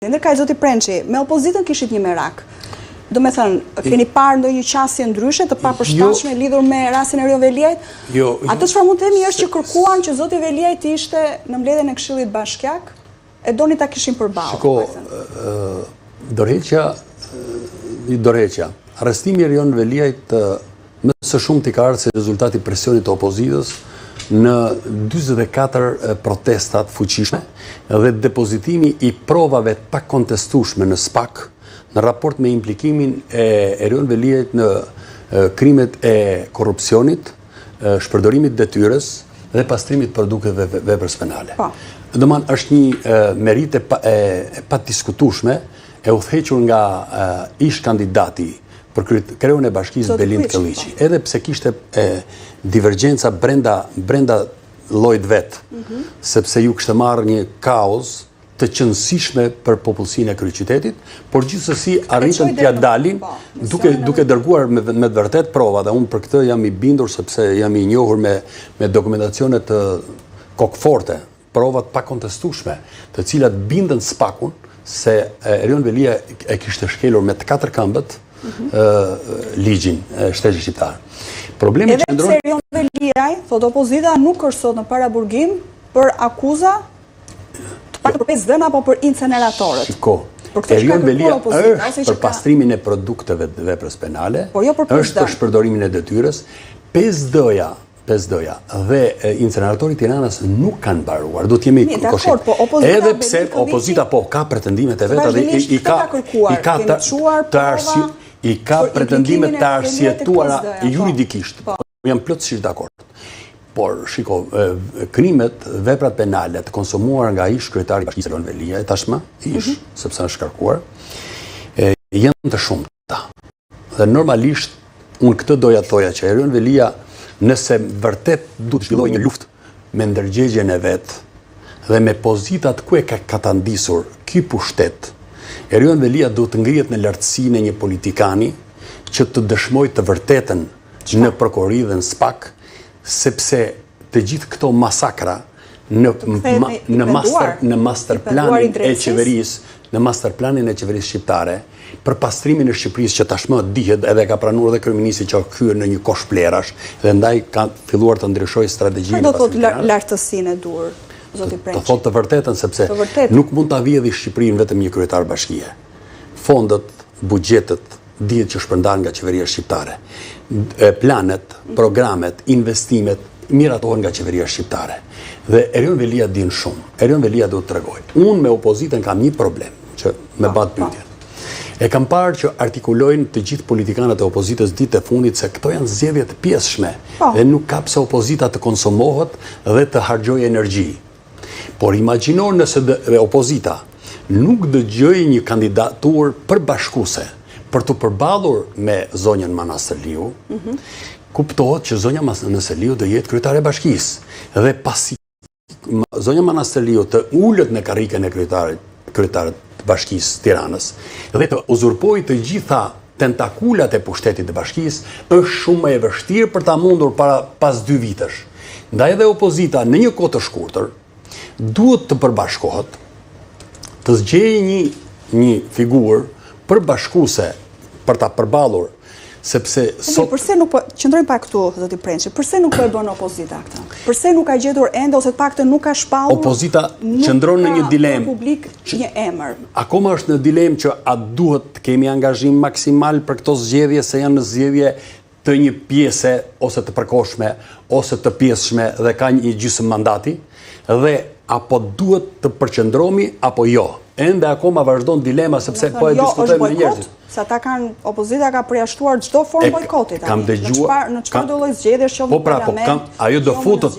Ndërkaq zoti Prençi, me opozitën kishit një merak. Do me thënë, keni parë ndonjë qasje ndryshe të papërshtatshme lidhur me rastin e Erion Veliajt? Jo. Atë çfarë mund të themi është që kërkuan që zoti Veliajt ishte në mbledhjen e Këshillit Bashkiak, e doni ta kishin përballë. Shiko, Dorheqja, arrestimi i Erion Veliajt më së shumti ka ardhur si rezultati i presionit të opozitës në 44 protestat fuqishme dhe depozitimi i provave të pakontestueshme në SPAK në raport me implikimin e Erion Veliajt në krimet e korrupsionit, shpërdorimit detyrës dhe pastrimit produkteve veprës penale. Domethënë është një merite e padiskutueshme e udhëhequr nga ish kandidati për kreun e bashkisë Belind Kelliçi, edhe pse kishte divergjenca brenda llojit vet, sepse ju kishte marrë një kaos të qëndësishme për popullsinë e kryeqytetit, por gjithsesi arritën t'ia dalin duke dërguar me të vërtet prova, dhe unë për këtë jam i bindur sepse jam i njohur me dokumentacione të kokforte, provat pakontestueshme, të cilat bindën SPAK-un se Erion Veliajt e kishte shkelur me të katër këmbët ligjin e shtetit shqiptar. Problemi edhe pse Erion Veliajt, thot opozita, nuk është sot në paraburgim për akuza të paktën për 5 dëna apo për inceneratorët. Shiko, Erion Veliajt është për pastrimin e produkteve të veprës penale, është për shpërdorimin e detyrës, 5D-ja dhe inceneratori Tiranës nuk kanë mbaruar. Do t'jemi koshit. Edhe pse opozita ka pretendimet e veta dhe i ka pretendimet të arsyetuara juridikisht. Jam plotësisht dakord. Por, shiko, krimet, veprat penale të konsumuar nga ish kryetari i bashkisë Erion Veliajt, tashmë, sepse është shkarkuar, janë të shumta. Dhe normalisht, unë këtë doja thoja që Erion Veliajt, nëse vërtet du të zhvilloj një luftë me ndërgjegjen e vetë dhe me pozitat ku e ka të ndisur ky pushtet, Erion Veliajt du të ngrihet në lartësinë e një politikani që të dëshmoj të vërtetën në prokurori dhe në SPAK, sepse të gjithë këto masakra në masterplanin e qeverisë shqiptare, për pastrimin e Shqipërisë që tashmë dihet edhe ka pranuar dhe kryeministri që ka hyrë në një kosh plerash dhe ndaj ka filluar të ndryshojë strategjinë. Do thotë lartësinë e dur, zoti Prençi. Do thotë të vërtetën, sepse nuk mund ta vjedhë Shqipërinë vetëm një kryetar bashkie. Fondet, buxhetet dihet që shpërndahen nga qeveria shqiptare. Planet, programet, investimet miratohen nga qeveria shqiptare. Dhe Erion Veliajt din shumë. Erion Veliajt do të tregoj. Unë me opozitën kam një problem që me bat pyetjen. E kam parë që artikulojnë të gjithë politikanët e opozitës ditë e fundit se këto janë zgjedhje të pjesshme dhe nuk ka pse opozita të konsumohet dhe të harxojë energji. Por imagjino nëse opozita nuk dëgjoj një kandidaturë përbashkuese për të përballur me zonjën Manastërliu, kuptohet që zonja Manastërliu do jetë kryetare e bashkisë dhe pasi zonja Manastërliu të ulët në karrikën e kryetarit të bashkisë Tiranës dhe të uzurpoj të gjitha tentakulat e pushtetit të bashkisë, është shumë më e vështirë për ta mundur pas 2 vitesh. Ndaj edhe opozita në një kohë të shkurtër duhet të përbashkohet, të zgjejë një figurë përbashkuese për ta përballur, sepse sot përse nuk po qëndrojmë pa këtu, zoti Prençi, përse nuk po e bën opozita këtë? Përse nuk ka gjetur ende ose të paktën nuk ka shpallur? Opozita qëndron në një dilemë. Publik një emër. Akoma është në dilemë që a duhet të kemi angazhim maksimal për këto zgjedhje, se janë në zgjedhje të një pjese ose të përkohshme ose të pjesshme dhe ka një gjysmë mandati, dhe apo duhet të përqendrohemi apo jo. Ende akoma vazhdon dilema sepse po e diskutojmë me njerëzit. Sa ta opozita ka përjashtuar çdo formë bojkotit. Kam dëgjuar në çfarë do lloj zgjedhjesh që në parlament. Ajo do futet